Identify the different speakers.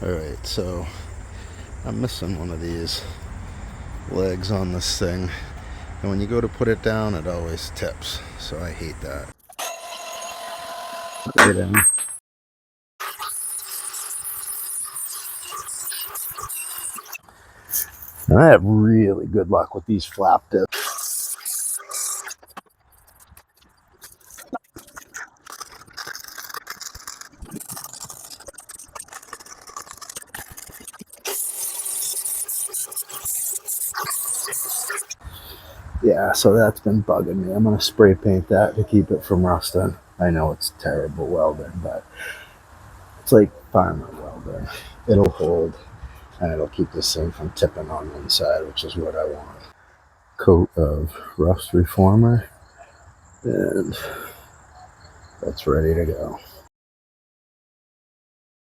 Speaker 1: Alright, so I'm missing one of these legs on this thing, and when you go to put it down it always tips, so I hate that. Right in. I have really good luck with these flap dips. Yeah, so that's been bugging me. I'm gonna spray paint that to keep it from rusting. I know it's terrible welding, but it's like farmer welding. It'll hold, and it'll keep this thing from tipping on one side, which is what I want. Coat of rust reformer, and that's ready to go.